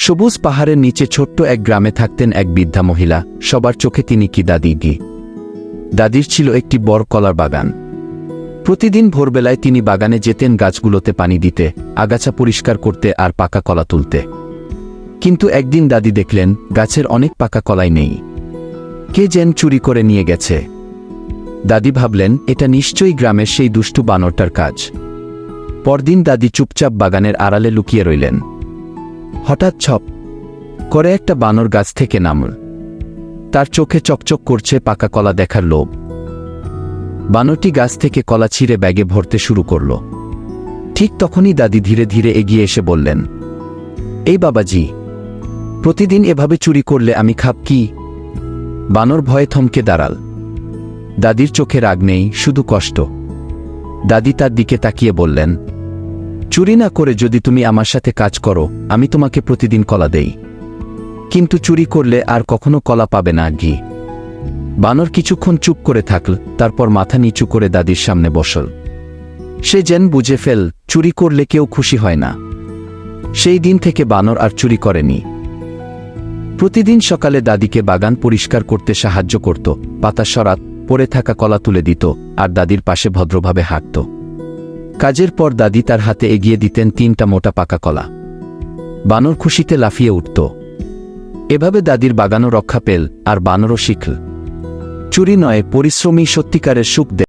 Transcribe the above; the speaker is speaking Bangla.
সবুজ পাহাড়ের নিচে ছোট্ট এক গ্রামে থাকতেন এক বৃদ্ধা মহিলা। সবার চোখে তিনি কি দাদি। দাদির ছিল একটি বড় কলার বাগান। প্রতিদিন ভোরবেলায় তিনি বাগানে যেতেন গাছগুলোতে পানি দিতে, আগাছা পরিষ্কার করতে আর পাকা কলা তুলতে। কিন্তু একদিন দাদি দেখলেন গাছের অনেক পাকা কলাই নেই। কে যেন চুরি করে নিয়ে গেছে। দাদি ভাবলেন এটা নিশ্চয়ই গ্রামের সেই দুষ্টু বানরটার কাজ। পরদিন দাদি চুপচাপ বাগানের আড়ালে লুকিয়ে রইলেন। হঠাৎ ছপ করে একটা বানর গাছ থেকে নামল। তার চোখে চকচক করছে পাকা কলা দেখার লোভ। বানরটি গাছ থেকে কলা ছিঁড়ে ব্যাগে ভরতে শুরু করল। ঠিক তখনই দাদি ধীরে ধীরে এগিয়ে এসে বললেন, এই বাবাজি, প্রতিদিন এভাবে চুরি করলে আমি খাব কি? বানর ভয়ে থমকে দাঁড়াল। দাদির চোখে রাগ নেই, শুধু কষ্ট। দাদি তার দিকে তাকিয়ে বললেন, চুরি না করে যদি তুমি আমার সাথে কাজ করো, আমি তোমাকে প্রতিদিন কলা দেই। কিন্তু চুরি করলে আর কখনো কলা পাবে না ঘি। বানর কিছুক্ষণ চুপ করে থাকল, তারপর মাথা নিচু করে দাদির সামনে বসল। সে যেন বুঝে ফেল, চুরি করলে কেউ খুশি হয় না। সেই দিন থেকে বানর আর চুরি করেনি। প্রতিদিন সকালে দাদিকে বাগান পরিষ্কার করতে সাহায্য করত, পাতা সরাত, পড়ে থাকা কলা তুলে দিত আর দাদির পাশে ভদ্রভাবে হাঁটত। কাজের পর দাদি তার হাতে এগিয়ে দিতেন 3টা মোটা পাকা কলা। বানর খুশিতে লাফিয়ে উঠত। এভাবে দাদির বাগানও রক্ষা পেল আর বানরও শিখল, চুরি নয়, পরিশ্রমী সত্যিকারের সুখ দেয়।